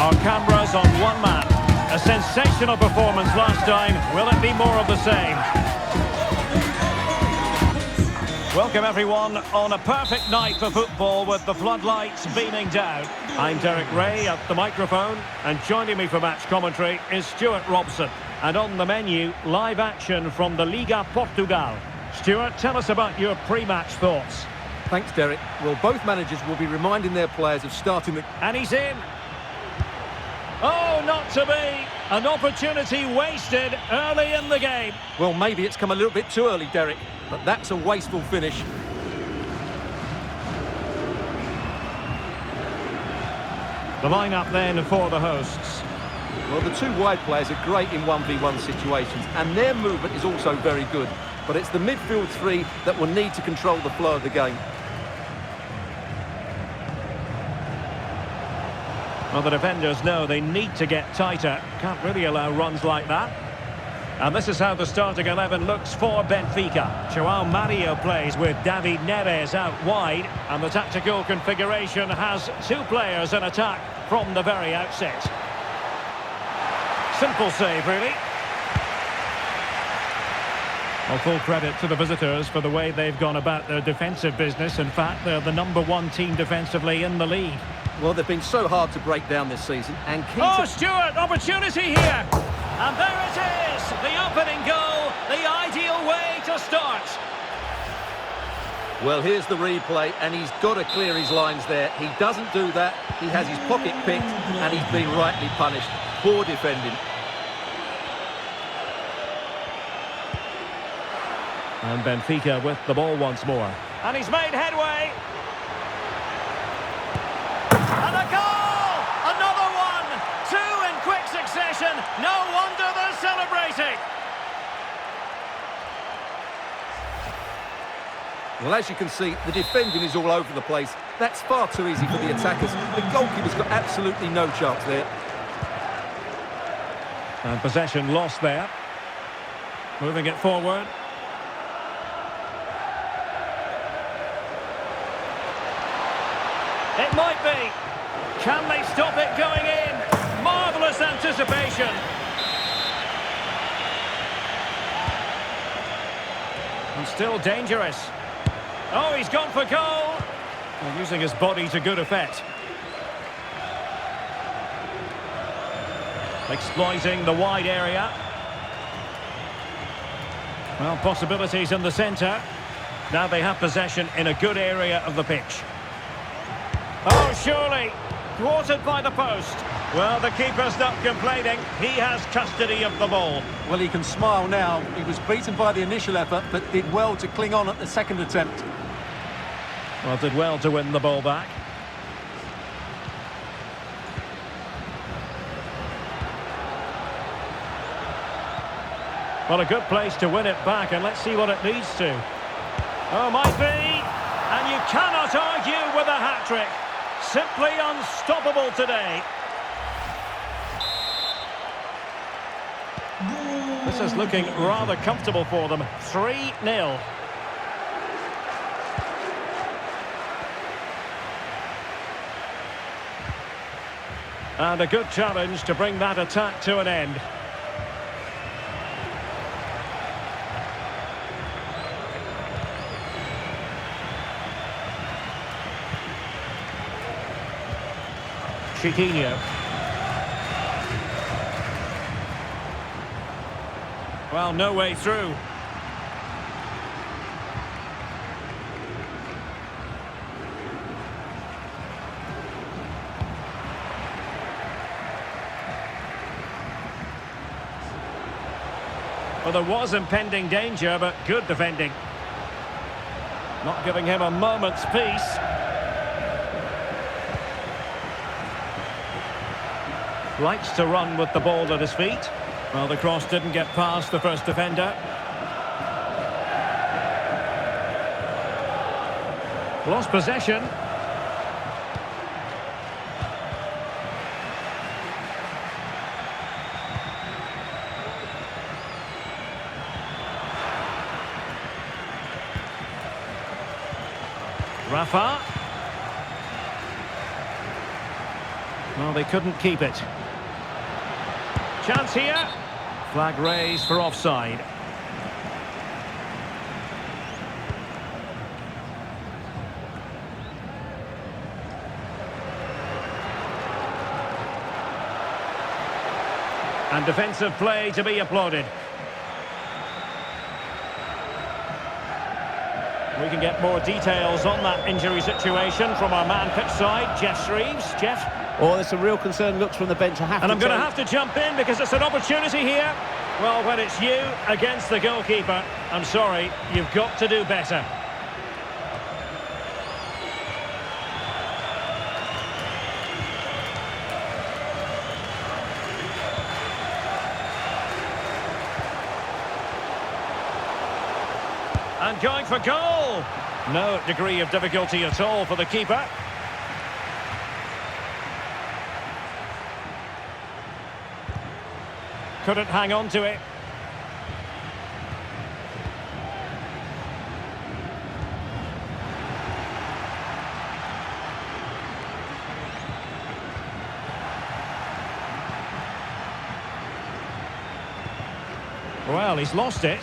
Our cameras on one man. A sensational performance last time. Will it be more of the same? Welcome everyone on a perfect night for football with the floodlights beaming down. I'm Derek Ray at the microphone, and joining me for match commentary is Stuart Robson. And on the menu, live action from the Liga Portugal. Stuart, tell us about your pre-match thoughts. Thanks, Derek. Well, both managers will be reminding their players of starting the... And he's in. Oh, not to be. An opportunity wasted early in the game. Well, maybe it's come a little bit too early, Derek, but that's a wasteful finish. The lineup then for the hosts. Well, the two wide players are great in 1v1 situations, and their movement is also very good. But it's the midfield three that will need to control the flow of the game. Well, the defenders know they need to get tighter. Can't really allow runs like that. And this is how the starting 11 looks for Benfica. João Mario plays with David Neres out wide. And the tactical configuration has two players in attack from the very outset. Simple save, really. Well, full credit to the visitors for the way they've gone about their defensive business. In fact, they're the #1 team defensively in the league. Well, they've been so hard to break down this season. And Stuart, opportunity here. And there it is, the opening goal, the ideal way to start. Well, here's the replay, and he's got to clear his lines there. He doesn't do that. He has his pocket picked, and he's been rightly punished. Poor defending. And Benfica with the ball once more. And he's made headway. And a goal! Another one! Two in quick succession. No wonder they're celebrating. Well, as you can see, the defending is all over the place. That's far too easy for the attackers. The goalkeeper's got absolutely no chance there. And possession lost there. Moving it forward. It might be. Can they stop it going in? Marvellous anticipation. And still dangerous. Oh, he's gone for goal. Well, using his body to good effect. Exploiting the wide area. Well, possibilities in the centre. Now they have possession in a good area of the pitch. Oh, surely. Thwarted by the post. Well, the keeper's not complaining. He has custody of the ball. Well, he can smile now. He was beaten by the initial effort, but did well to cling on at the second attempt. Well, did well to win the ball back. Well, a good place to win it back, and let's see what it leads to. Oh, might be. And you cannot argue with a hat-trick. Simply unstoppable today. This is looking rather comfortable for them. 3-0. And a good challenge to bring that attack to an end. Chiquinho. Well, no way through. Well, there was impending danger, but good defending. Not giving him a moment's peace. Likes to run with the ball at his feet. Well, the cross didn't get past the first defender. Lost possession. Rafa. Well, they couldn't keep it. Chance here. Flag raised for offside. And defensive play to be applauded. We can get more details on that injury situation from our man pitch side, Jeff Shreves. Jeff? Oh, there's some real concern looks from the bench. And I'm going to have to jump in because it's an opportunity here. Well, when it's you against the goalkeeper, I'm sorry, you've got to do better. And going for goal. No degree of difficulty at all for the keeper. Couldn't hang on to it. Well, he's lost it.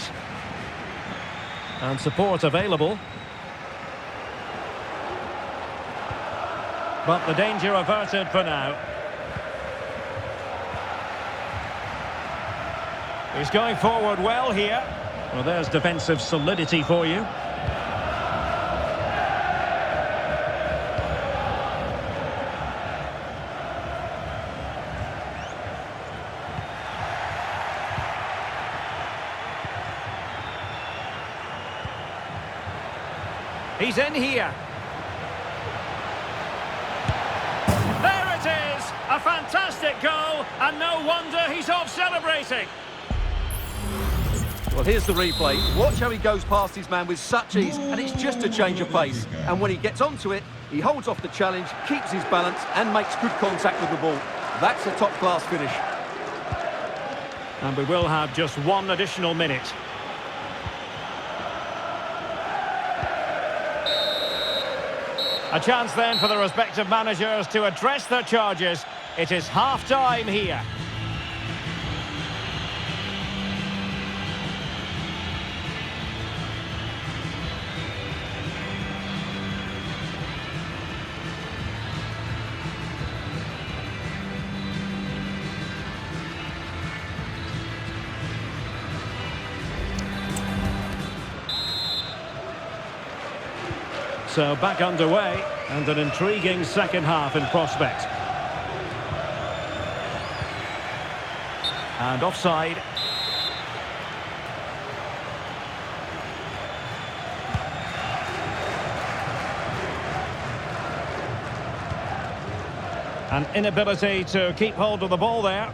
And support available. But the danger averted for now. He's going forward well here. Well, there's defensive solidity for you. He's in here. There it is! A fantastic goal, and no wonder he's off celebrating. Well, here's the replay. Watch how he goes past his man with such ease, and it's just a change of pace. And when he gets onto it, he holds off the challenge, keeps his balance, and makes good contact with the ball. That's a top-class finish. And we will have just one additional minute. A chance then for the respective managers to address their charges. It is half-time here. So back underway, and an intriguing second half in prospect. And offside. An inability to keep hold of the ball there.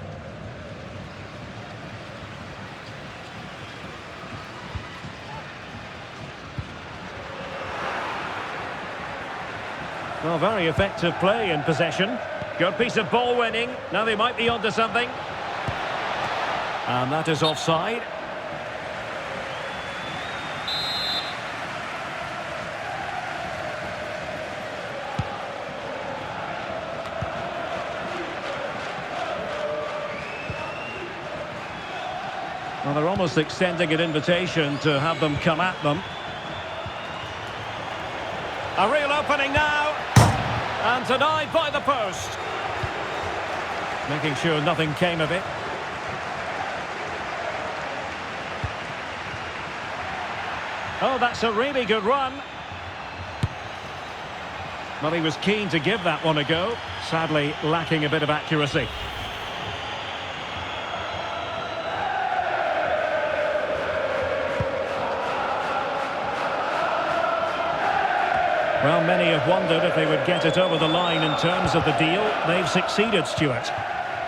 Well, very effective play in possession. Good piece of ball winning. Now they might be onto something. And that is offside. Well, they're almost extending an invitation to have them come at them. A real opening now. And denied by the post. Making sure nothing came of it. Oh, that's a really good run. Well, he was keen to give that one a go. Sadly, lacking a bit of accuracy. Well, many have wondered if they would get it over the line in terms of the deal. They've succeeded, Stuart.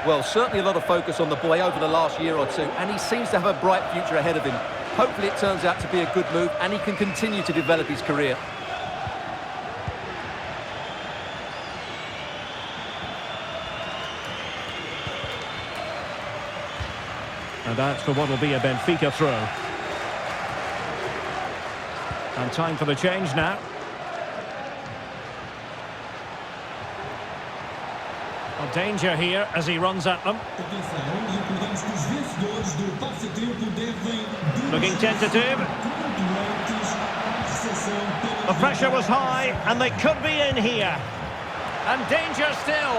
Well, certainly a lot of focus on the boy over the last year or two, and he seems to have a bright future ahead of him. Hopefully it turns out to be a good move and he can continue to develop his career. And that's for what will be a Benfica throw. And time for the change now. A danger here as he runs at them. Looking tentative. The pressure was high and they could be in here. And danger still.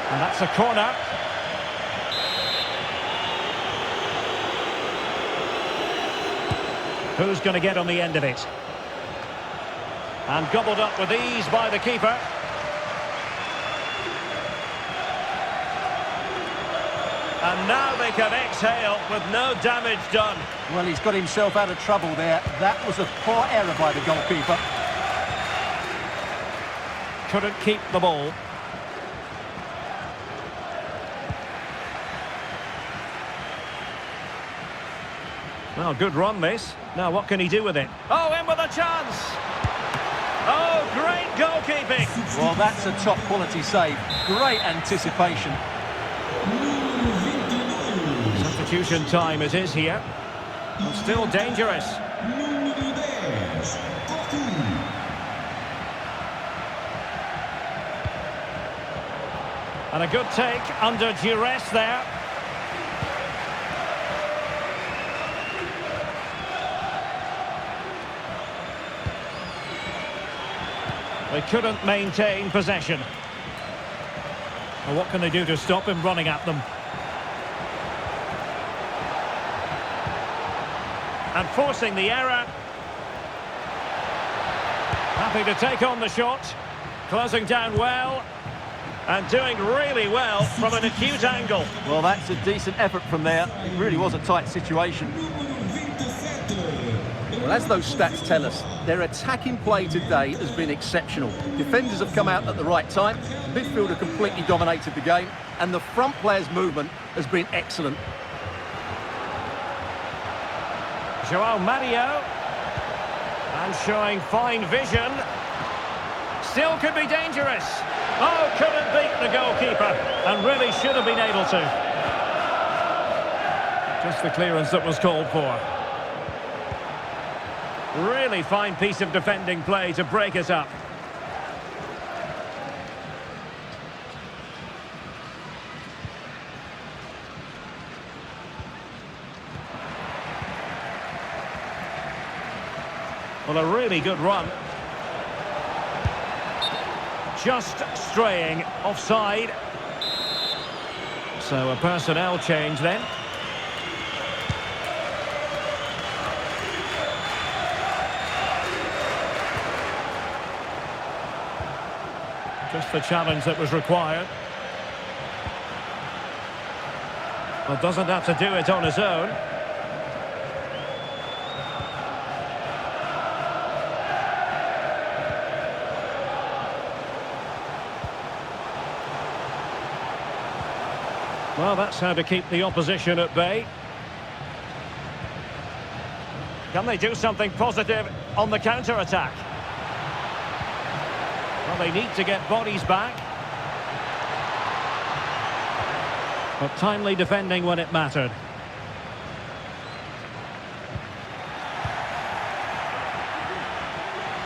And that's a corner. Who's going to get on the end of it? And gobbled up with ease by the keeper. And now they can exhale with no damage done. Well, he's got himself out of trouble there. That was a poor error by the goalkeeper. Couldn't keep the ball. Well, good run this. Now what can he do with it? Oh, in with a chance! Oh, great goalkeeping! Well, that's a top quality save. Great anticipation. Substitution time it is here. And still dangerous. And a good take under duress there. They couldn't maintain possession. Well, what can they do to stop him running at them? And forcing the error. Happy to take on the shot. Closing down well. And doing really well from an acute angle. Well, that's a decent effort from there. It really was a tight situation. Well, as those stats tell us, their attacking play today has been exceptional. Defenders have come out at the right time, midfield have completely dominated the game, and the front players' movement has been excellent. João Mario. And showing fine vision. Still could be dangerous. Oh, couldn't beat the goalkeeper. And really should have been able to. Just the clearance that was called for. Really fine piece of defending play to break it up. Well, a really good run. Just straying offside. So a personnel change then. Just the challenge that was required. Well, doesn't have to do it on his own. Well, that's how to keep the opposition at bay. Can they do something positive on the counter-attack? Well, they need to get bodies back. But timely defending when it mattered.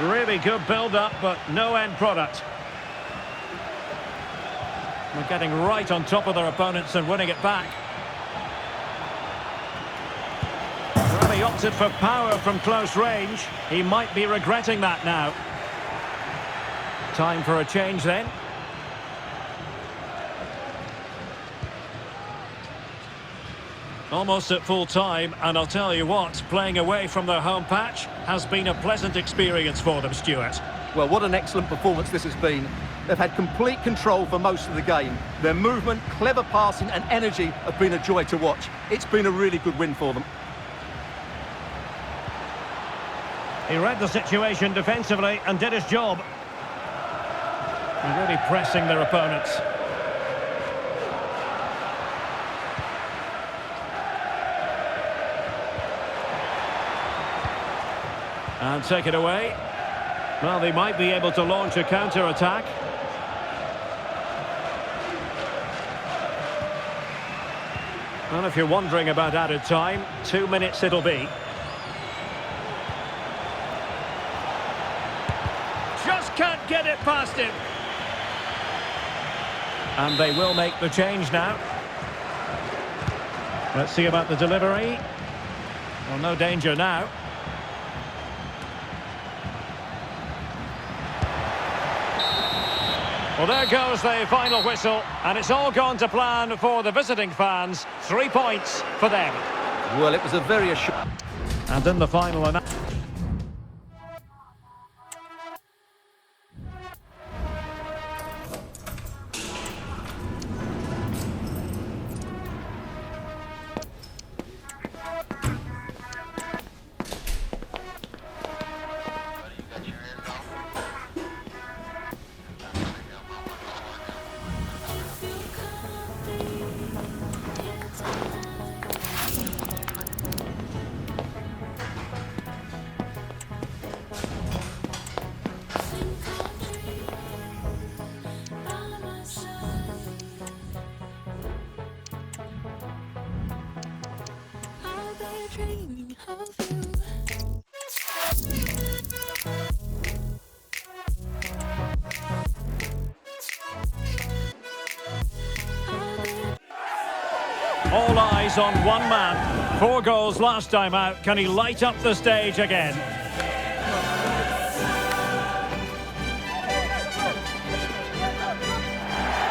Really good build-up, but no end product. They're getting right on top of their opponents and winning it back. Well, he opted for power from close range. He might be regretting that now. Time for a change then. Almost at full time, and I'll tell you what, playing away from their home patch has been a pleasant experience for them, Stuart. Well, what an excellent performance this has been. They've had complete control for most of the game. Their movement, clever passing and energy have been a joy to watch. It's been a really good win for them. He read the situation defensively and did his job. And really pressing their opponents. And take it away. Well, they might be able to launch a counter-attack. Well, if you're wondering about added time, 2 minutes it'll be. Just can't get it past him. And they will make the change now. Let's see about the delivery. Well, no danger now. Well, there goes the final whistle, and it's all gone to plan for the visiting fans. 3 points for them. Well, it was a very assured... And in the final... dreaming of you. All eyes on one man. 4 goals last time out. Can he light up the stage again?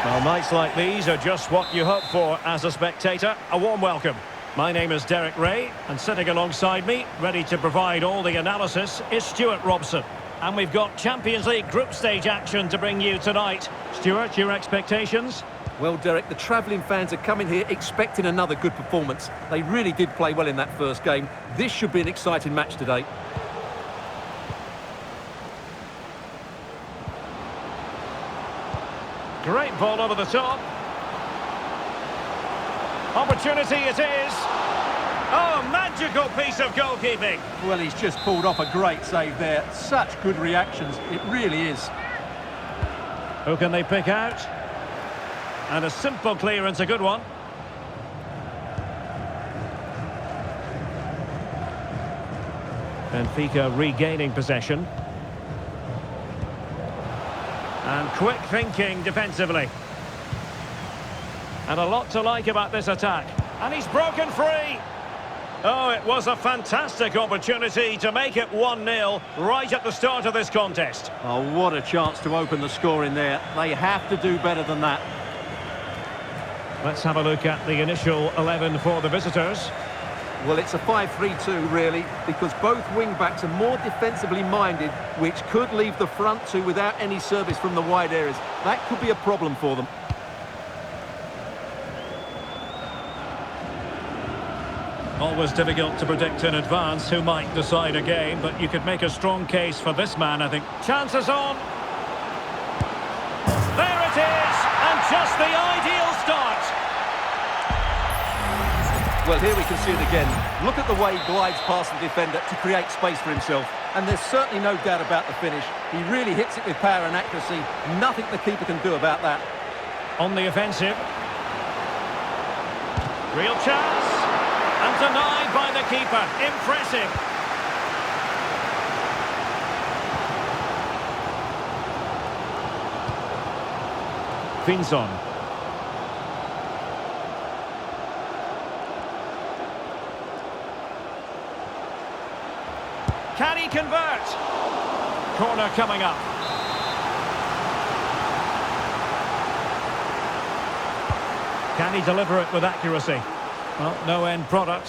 Well, nights like these are just what you hope for as a spectator. A warm welcome. My name is Derek Ray, and sitting alongside me, ready to provide all the analysis, is Stuart Robson. And we've got Champions League group stage action to bring you tonight. Stuart, your expectations? Well, Derek, the travelling fans are coming here expecting another good performance. They really did play well in that first game. This should be an exciting match today. Great ball over the top. Opportunity it is. Oh, magical piece of goalkeeping. Well, he's just pulled off a great save there. Such good reactions. It really is. Who can they pick out? And a simple clearance, a good one. Benfica regaining possession. And quick thinking defensively. And a lot to like about this attack. And he's broken free. Oh, it was a fantastic opportunity to make it 1-0 right at the start of this contest. Oh, what a chance to open the score in there. They have to do better than that. Let's have a look at the initial 11 for the visitors. Well, it's a 5-3-2, really, because both wing-backs are more defensively minded, which could leave the front two without any service from the wide areas. That could be a problem for them. Always difficult to predict in advance who might decide a game, but you could make a strong case for this man, I think. Chances on. There it is, and just the ideal start. Well, here we can see it again. Look at the way he glides past the defender to create space for himself. And there's certainly no doubt about the finish. He really hits it with power and accuracy. Nothing the keeper can do about that. On the offensive. Real chance. And denied by the keeper. Impressive. Vinson. Can he convert? Corner coming up. Can he deliver it with accuracy? Well, no end product.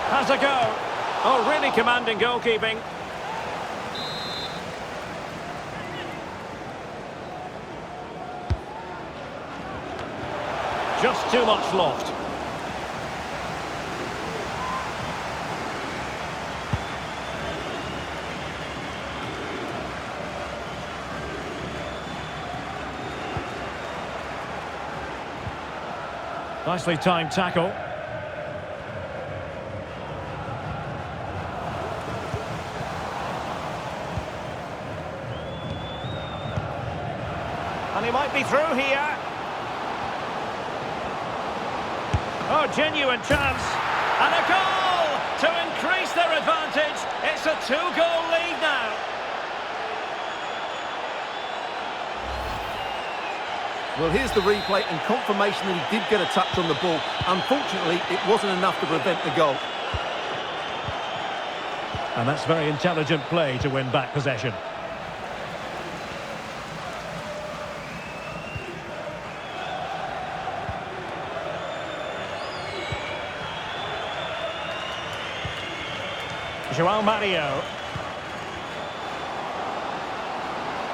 Has a go. Oh, really commanding goalkeeping. Just too much loft. Nicely timed tackle. And he might be through here. Oh, genuine chance. And a goal to increase their advantage. It's a 2-goal lead now. Well, here's the replay and confirmation that he did get a touch on the ball. Unfortunately, it wasn't enough to prevent the goal. And that's very intelligent play to win back possession. João Mario.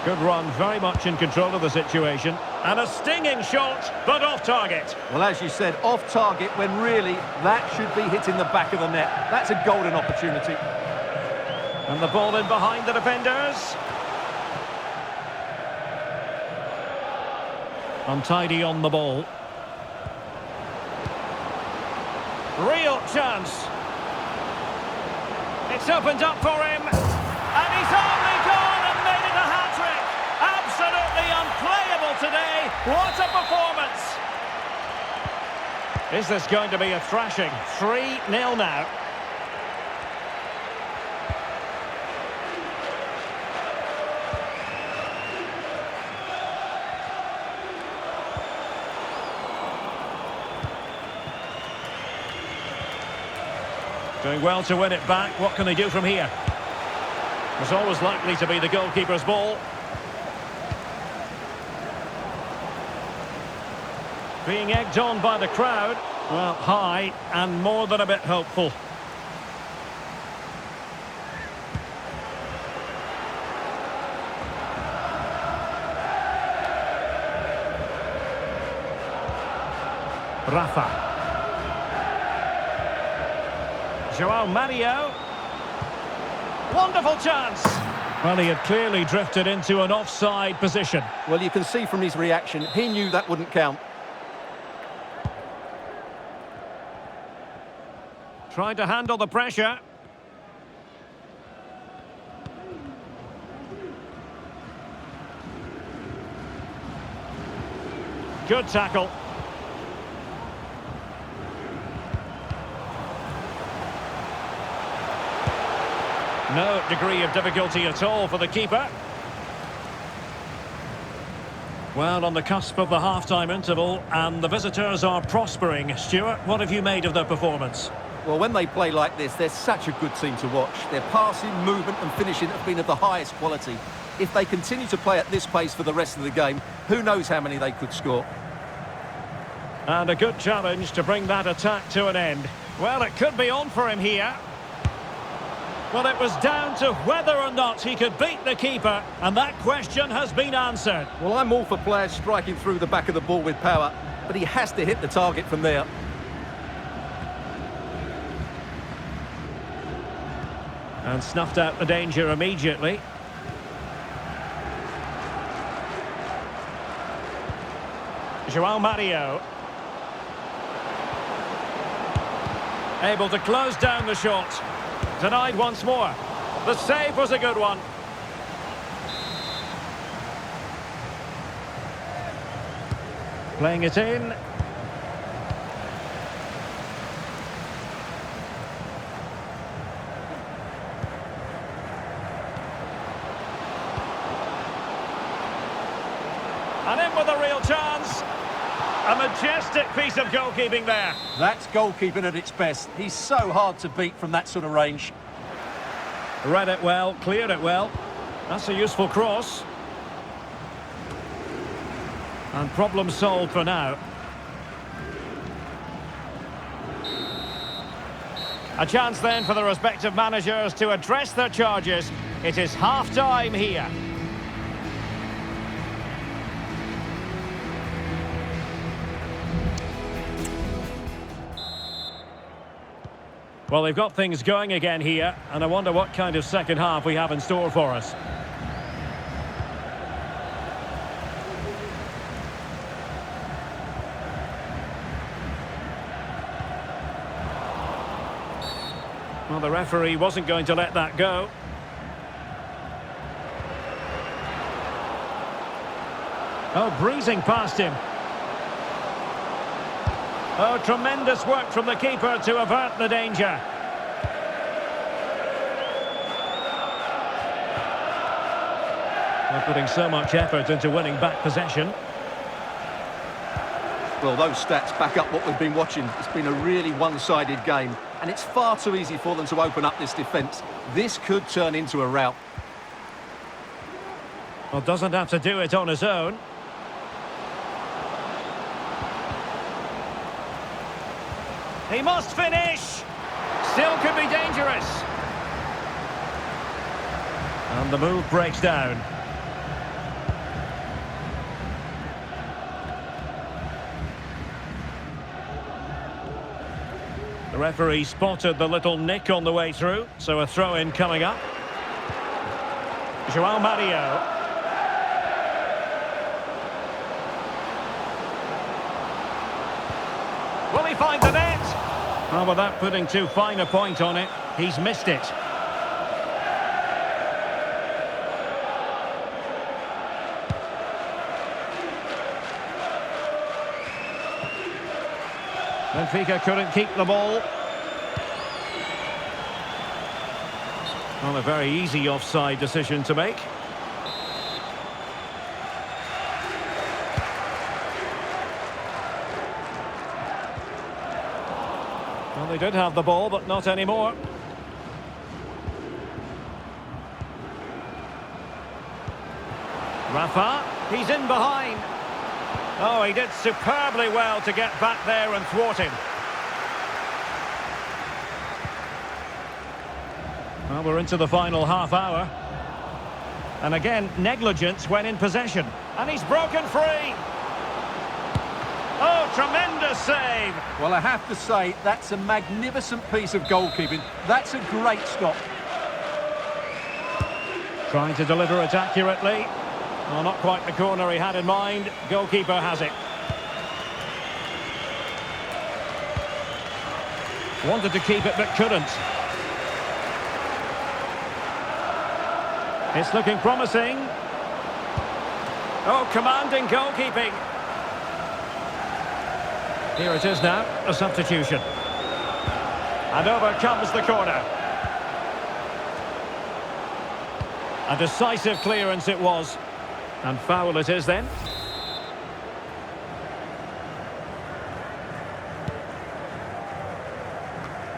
Good run, very much in control of the situation. And a stinging shot, but off target. Well, as you said, off target when really that should be hitting the back of the net. That's a golden opportunity. And the ball in behind the defenders. Untidy on the ball. Real chance. It's opened up for him. And he's only gone and made it a hat-trick. Absolutely unplayable today. What a performance. Is this going to be a thrashing? 3-0 now. Doing well to win it back. What can they do from here? It's always likely to be the goalkeeper's ball. Being egged on by the crowd. Well, high and more than a bit hopeful. Rafa. João Mario. Wonderful chance. Well, he had clearly drifted into an offside position. Well, you can see from his reaction, he knew that wouldn't count. Trying to handle the pressure. Good tackle. No degree of difficulty at all for the keeper. Well, on the cusp of the half-time interval, and the visitors are prospering. Stuart, what have you made of their performance? Well, when they play like this, they're such a good team to watch. Their passing, movement and finishing have been of the highest quality. If they continue to play at this pace for the rest of the game, who knows how many they could score. And a good challenge to bring that attack to an end. Well, it could be on for him here. Well, it was down to whether or not he could beat the keeper, and that question has been answered. Well, I'm all for players striking through the back of the ball with power, but he has to hit the target from there. And snuffed out the danger immediately. João Mario. Able to close down the shot. Denied once more. The save was a good one. Playing it in. And in with a real chance. A majestic piece of goalkeeping there. That's goalkeeping at its best. He's so hard to beat from that sort of range. Read it well, cleared it well. That's a useful cross. And problem solved for now. A chance then for the respective managers to address their charges. It is half-time here. Well, they've got things going again here, and I wonder what kind of second half we have in store for us. Well, the referee wasn't going to let that go. Oh, breezing past him. Oh, tremendous work from the keeper to avert the danger. They're putting so much effort into winning back possession. Well, those stats back up what we've been watching. It's been a really one-sided game, and it's far too easy for them to open up this defence. This could turn into a rout. Well, doesn't have to do it on his own. He must finish! Still could be dangerous. And the move breaks down. The referee spotted the little nick on the way through, so a throw-in coming up. João Mario. Will he find the net? Oh, without putting too fine a point on it, he's missed it. Benfica couldn't keep the ball. Not a very easy offside decision to make. Well, they did have the ball, but not anymore. Rafa, he's in behind. Oh, he did superbly well to get back there and thwart him. Well, we're into the final half hour. And again, negligence when in possession. And he's broken free. Oh, tremendous save. Well, I have to say, that's a magnificent piece of goalkeeping. That's a great stop. Trying to deliver it accurately. Well, not quite the corner he had in mind. Goalkeeper has it. Wanted to keep it, but couldn't. It's looking promising. Oh, commanding goalkeeping. Here it is now, a substitution. And over comes the corner. A decisive clearance it was. And foul it is then.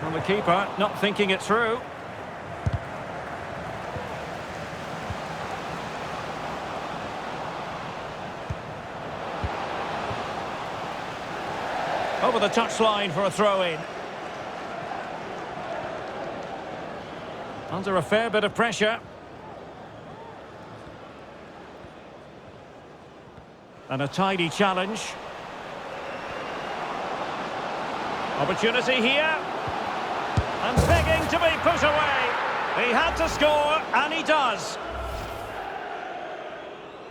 Well, the keeper not thinking it through. Over the touchline for a throw-in. Under a fair bit of pressure. And a tidy challenge. Opportunity here. And begging to be put away. He had to score, and he does.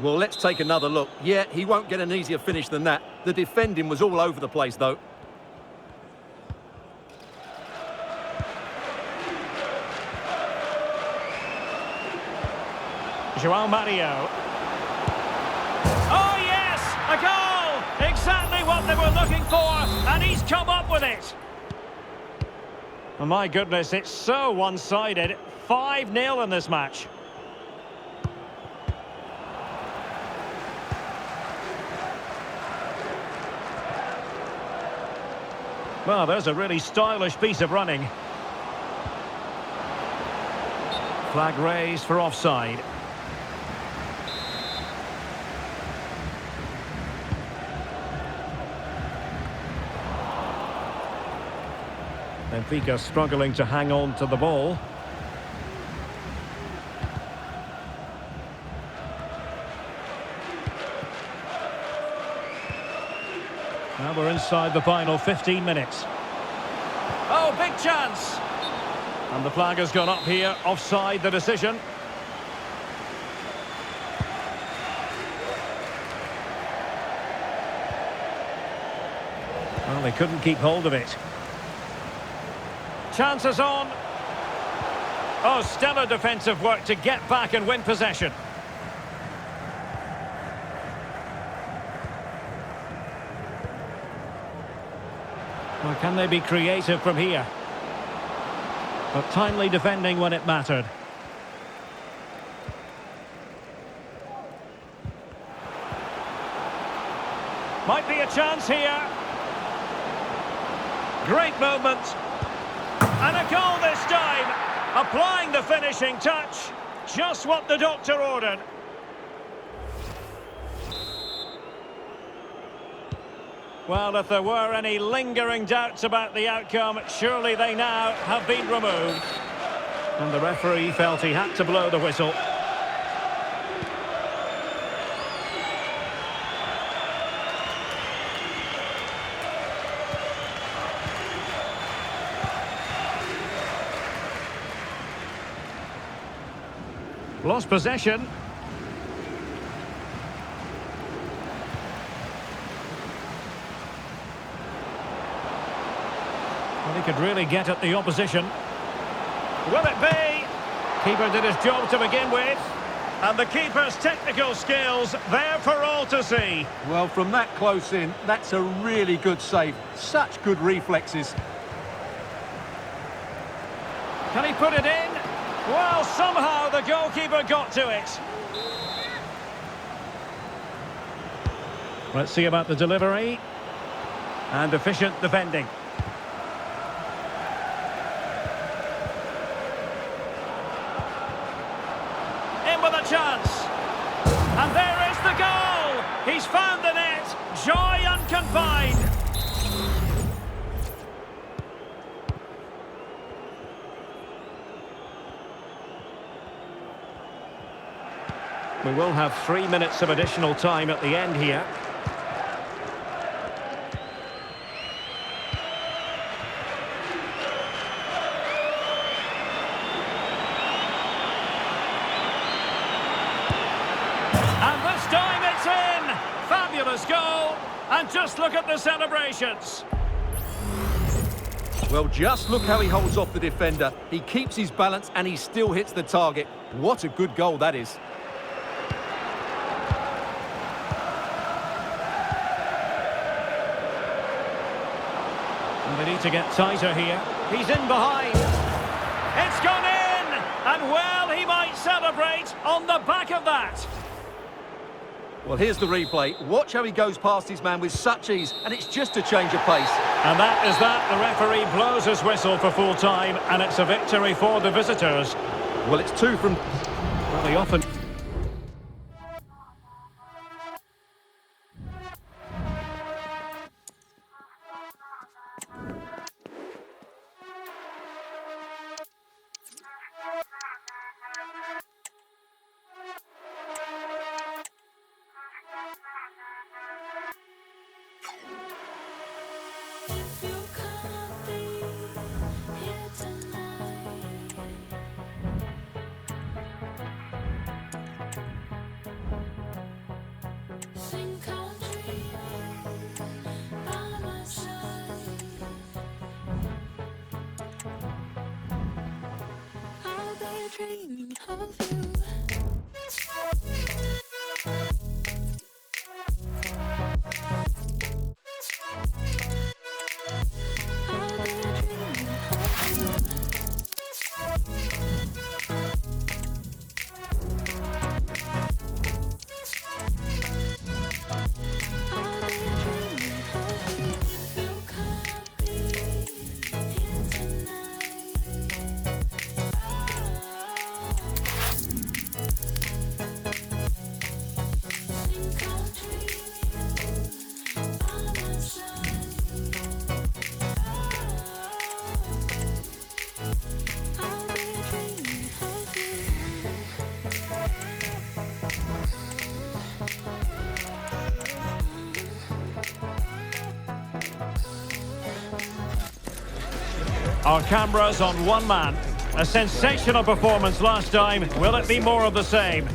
Well, let's take another look. Yeah, he won't get an easier finish than that. The defending was all over the place, though. João Mario. Oh, yes! A goal! Exactly what they were looking for, and he's come up with it. Oh, my goodness, it's so one-sided. 5-0 in this match. Well, there's a really stylish piece of running. Flag raised for offside. Benfica struggling to hang on to the ball. Now we're inside the final 15 minutes. Oh, big chance! And the flag has gone up here, offside the decision. Well, they couldn't keep hold of it. Chances on. Oh, stellar defensive work to get back and win possession. Can they be creative from here? But timely defending when it mattered. Might be a chance here. Great movement. And a goal this time. Applying the finishing touch. Just what the doctor ordered. Well, if there were any lingering doubts about the outcome, surely they now have been removed. And the referee felt he had to blow the whistle. Lost possession. Well, he could really get at the opposition. Will it be? Keeper did his job to begin with. And the keeper's technical skills there for all to see. Well, from that close in, that's a really good save. Such good reflexes. Can he put it in? Well, somehow the goalkeeper got to it. Let's see about the delivery. And efficient defending. In with a chance. And there is the goal. He's found the net. Joy unconfined. We will have 3 minutes of additional time at the end here. And this time it's in! Fabulous goal! And just look at the celebrations. Well, just look how he holds off the defender. He keeps his balance and he still hits the target. What a good goal that is. They need to get tighter here. He's in behind. It's gone in! And well, he might celebrate on the back of that. Well, here's the replay. Watch how he goes past his man with such ease, and it's just a change of pace. And that is that. The referee blows his whistle for full time, and it's a victory for the visitors. Well, it's two from... Well, they often... If you can't be here tonight, think I'll dream by my side. I'll be dreaming of you. Our cameras on one man. A sensational performance last time. Will it be more of the same?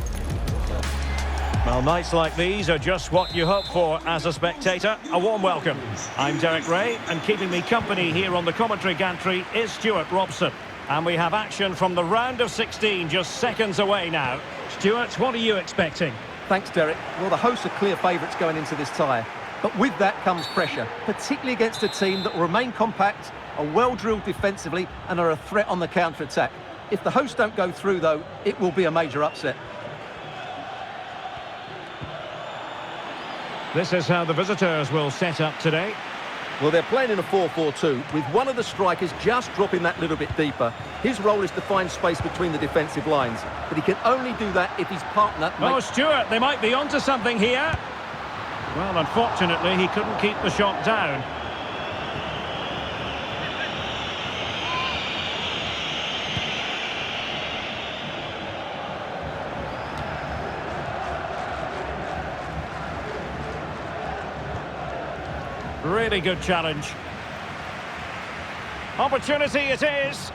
Well, nights like these are just what you hope for as a spectator. A warm welcome. I'm Derek Ray, and keeping me company here on the commentary gantry is Stuart Robson. And we have action from the round of 16 just seconds away now. Stuart, what are you expecting? Thanks, Derek. Well, the hosts are clear favourites going into this tie. But with that comes pressure, particularly against a team that will remain compact, are well-drilled defensively and are a threat on the counter-attack. If the hosts don't go through, though, it will be a major upset. This is how the visitors will set up today. Well, they're playing in a 4-4-2, with one of the strikers just dropping that little bit deeper. His role is to find space between the defensive lines, but he can only do that if his partner... Oh, Stewart, they might be onto something here. Well, unfortunately, he couldn't keep the shot down. Really good challenge. Opportunity it is.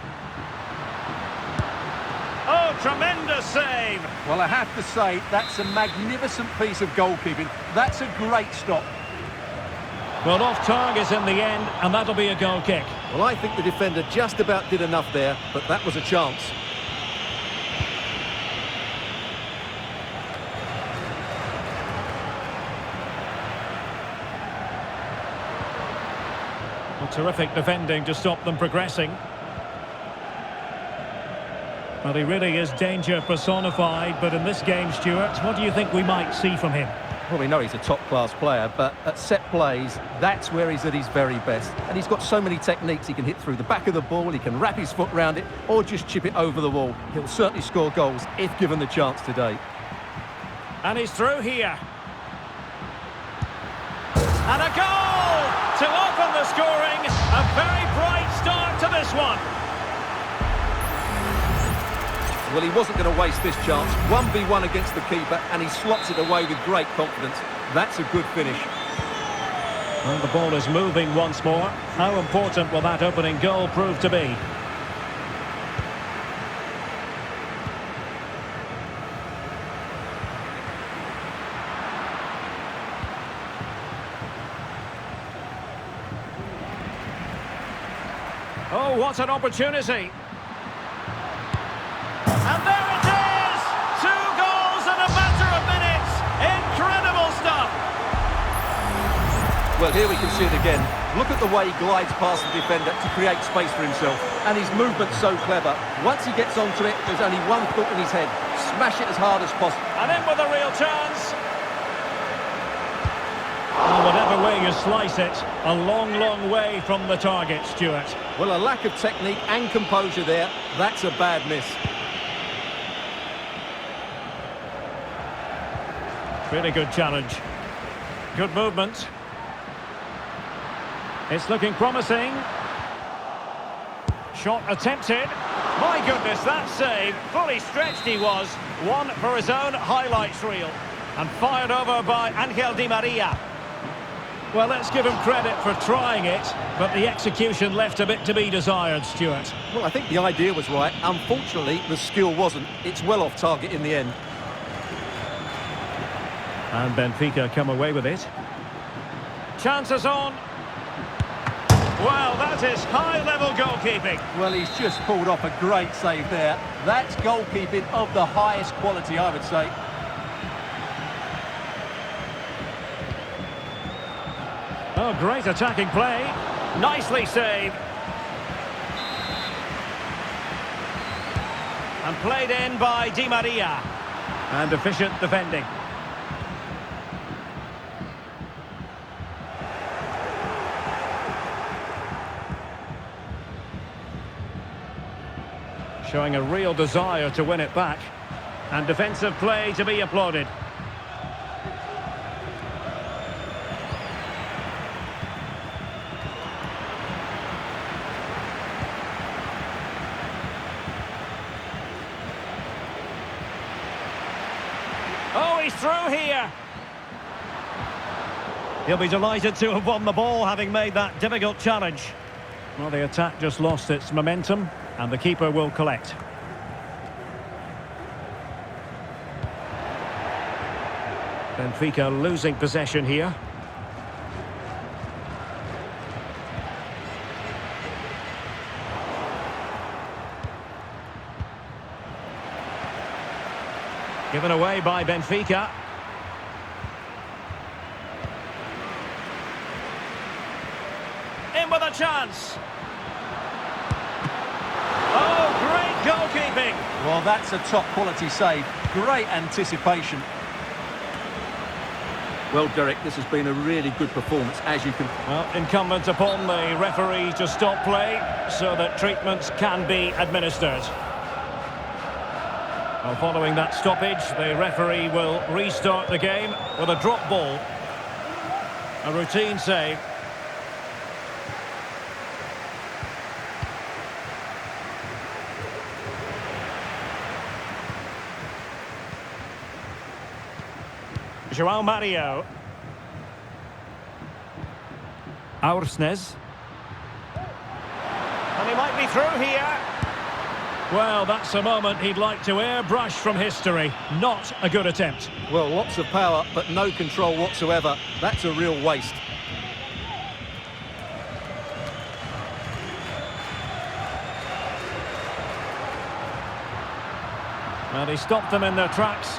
Oh, tremendous save. Well, I have to say, that's a magnificent piece of goalkeeping. That's a great stop. Well, off target in the end, and that'll be a goal kick. Well, I think the defender just about did enough there, but that was a chance. Well, terrific defending to stop them progressing. Well, he really is danger personified, but in this game, Stuart, what do you think we might see from him? Well, we know he's a top-class player, but at set plays, that's where he's at his very best. And he's got so many techniques. He can hit through the back of the ball, he can wrap his foot round it, or just chip it over the wall. He'll certainly score goals if given the chance today. And he's through here. And a goal to open the scoring. A very bright start to this one. Well, he wasn't going to waste this chance. 1v1 against the keeper, and he slots it away with great confidence. That's a good finish. Well, the ball is moving once more. How important will that opening goal prove to be? Oh, what an opportunity. And there it is! 2 goals in a matter of minutes. Incredible stuff. Well, here we can see it again. Look at the way he glides past the defender to create space for himself. And his movement's so clever. Once he gets onto it, there's only one thought in his head. Smash it as hard as possible. And in with a real chance. Well, whatever way you slice it, a long, long way from the target, Stuart. Well, a lack of technique and composure there. That's a bad miss. Really good challenge. Good movement. It's looking promising. Shot attempted. My goodness, that save. Fully stretched he was. One for his own highlights reel. And fired over by Angel Di Maria. Well, let's give him credit for trying it, but the execution left a bit to be desired, Stuart. Well, I think the idea was right. Unfortunately, the skill wasn't. It's well off target in the end. And Benfica come away with it. Chances on. Well, that is high-level goalkeeping. Well, he's just pulled off a great save there. That's goalkeeping of the highest quality, I would say. Oh, great attacking play. Nicely saved. And played in by Di Maria. And efficient defending. Showing a real desire to win it back. And defensive play to be applauded. Oh, he's through here. He'll be delighted to have won the ball, having made that difficult challenge. Well, the attack just lost its momentum, and the keeper will collect. Benfica losing possession here. Given away by Benfica. chance. Oh, great goalkeeping. Well, that's a top-quality save. Great anticipation. Well, Derek, this has been a really good performance, as you can... Well, incumbent upon the referee to stop play so that treatments can be administered. Well, following that stoppage, the referee will restart the game with a drop ball. A routine save. João Mario. Aursnes. And he might be through here. Well, that's a moment he'd like to airbrush from history. Not a good attempt. Well, lots of power, but no control whatsoever. That's a real waste. Well, he stopped them in their tracks.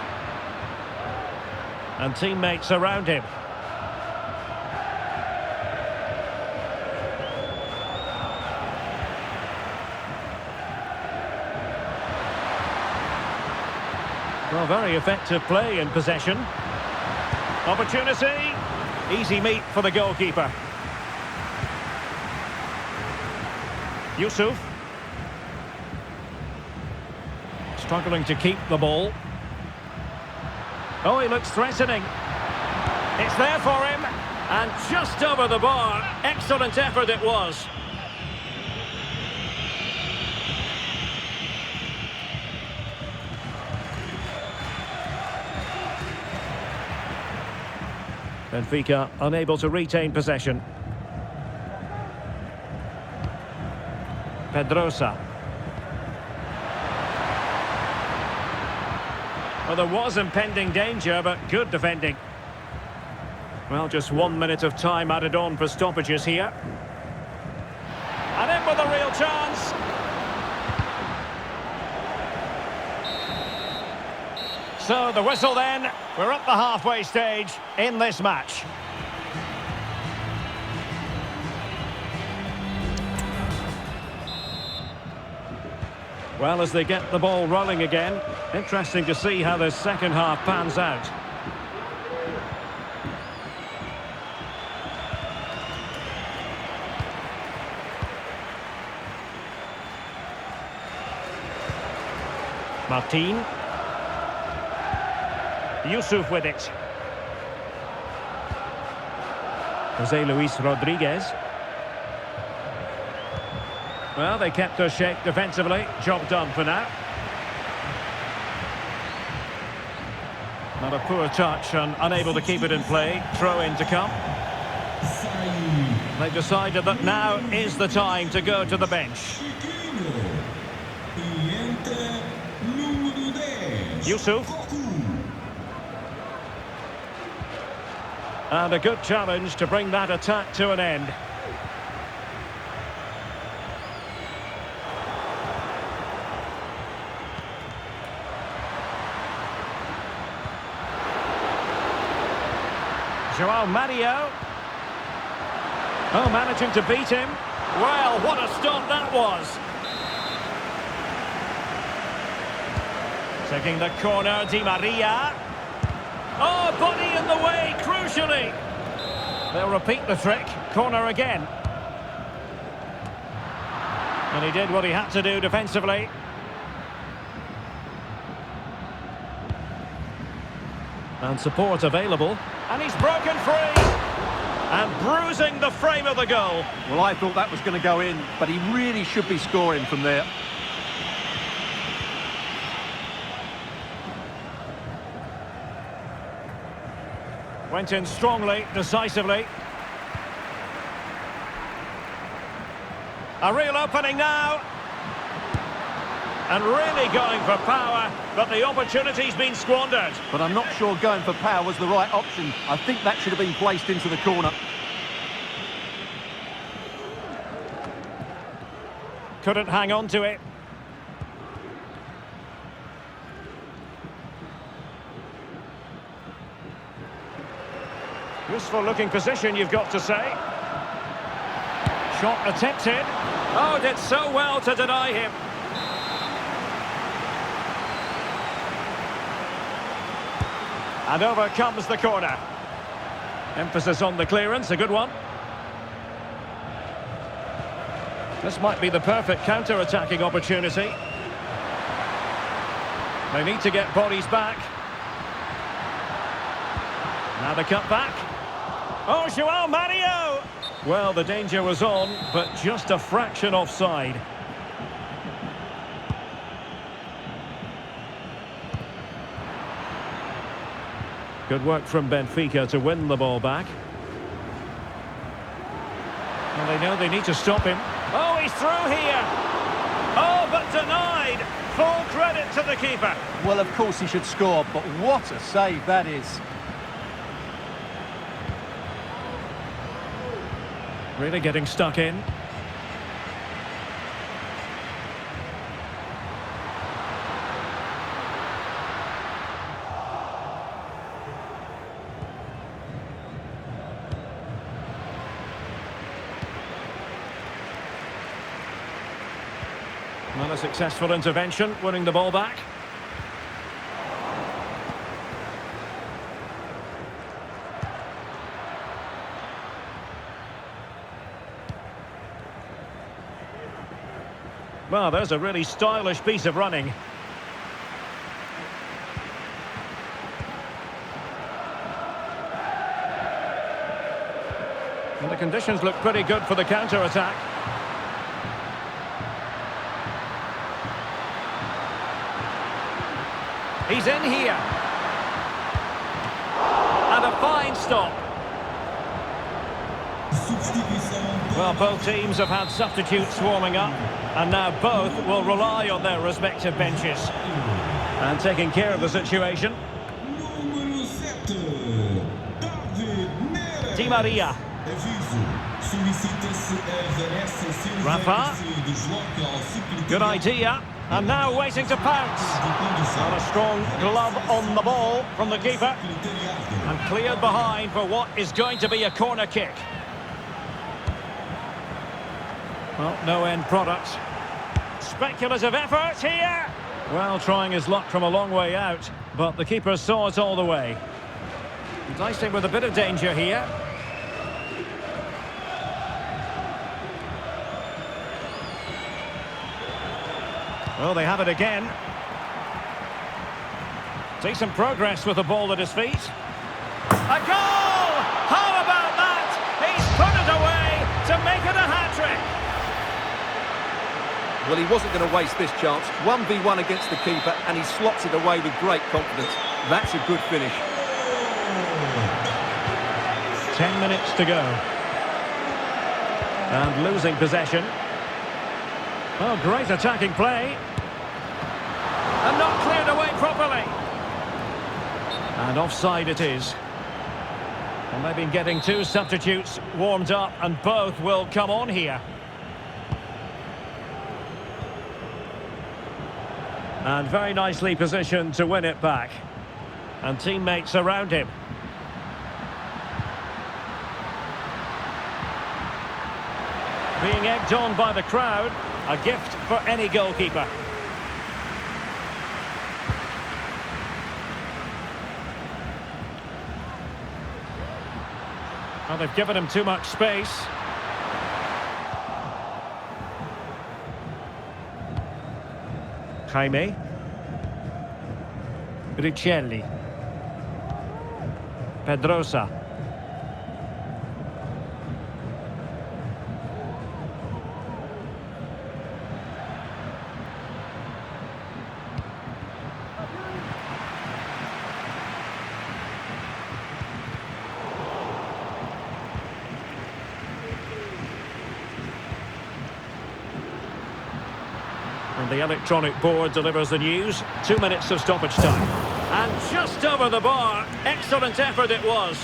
And teammates around him. Well, very effective play in possession. Opportunity. Easy meet for the goalkeeper. Yusuf. Struggling to keep the ball. Oh, he looks threatening. It's there for him. And just over the bar. Excellent effort it was. Benfica unable to retain possession. Pedrosa. Well, there was impending danger, but good defending. Well, just 1 minute of time added on for stoppages here. And in with a real chance. So the whistle then. We're at the halfway stage in this match. Well, as they get the ball rolling again, interesting to see how the second half pans out. Martin. Yusuf with it. Jose Luis Rodriguez. Well, they kept their shape defensively. Job done for now. Not a poor touch and unable to keep it in play. Throw in to come. They've decided that now is the time to go to the bench. Yusuf. And a good challenge to bring that attack to an end. João Mario. Oh, managing to beat him. Well, what a stop that was. Taking the corner, Di Maria. Oh, body in the way, crucially. They'll repeat the trick. Corner again. And he did what he had to do defensively. And support available. And he's broken free. And bruising the frame of the goal. Well, I thought that was going to go in, but he really should be scoring from there. Went in strongly, decisively. A real opening now. And really going for power, but the opportunity's been squandered. But I'm not sure going for power was the right option. I think that should have been placed into the corner. Couldn't hang on to it. Useful looking position, you've got to say. Shot attempted. Oh, did so well to deny him. And over comes the corner. Emphasis on the clearance, a good one. This might be the perfect counter-attacking opportunity. They need to get bodies back. Now the cut back. Oh, João Mario! Well, the danger was on, but just a fraction offside. Good work from Benfica to win the ball back. Well, they know they need to stop him. Oh, he's through here! Oh, but denied! Full credit to the keeper. Well, of course he should score, but what a save that is. Really getting stuck in. Not a successful intervention, winning the ball back. Well, there's a really stylish piece of running. And the conditions look pretty good for the counter-attack. He's in here. And a fine stop. Well, both teams have had substitutes warming up, and now both will rely on their respective benches. And taking care of the situation. Di Maria. Rafa. Good idea. And now waiting to pounce. And a strong glove on the ball from the keeper. And cleared behind for what is going to be a corner kick. Well, no end product. Speculative effort here. Well, trying his luck from a long way out, but the keeper saw it all the way. Dicing with a bit of danger here. Well, they have it again. Decent progress with the ball at his feet. A goal! How about that? He's put it away to make it a hat-trick. Well, he wasn't going to waste this chance. 1v1 against the keeper, and he slots it away with great confidence. That's a good finish. 10 minutes to go. And losing possession. Oh, great attacking play. And not cleared away properly. And offside it is. And they've been getting two substitutes warmed up, and both will come on here. And very nicely positioned to win it back. And teammates around him. Being egged on by the crowd, a gift for any goalkeeper. Well, they've given him too much space. Jaime. Riccielli. Pedrosa. And the electronic board delivers the news. 2 minutes of stoppage time. And just over the bar. Excellent effort it was.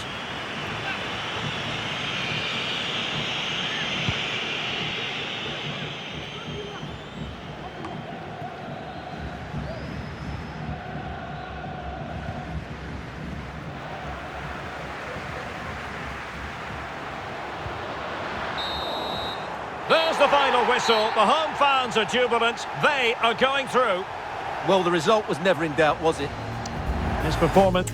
the final whistle. The home fans are jubilant. They are going through. Well, the result was never in doubt, was it? His performance.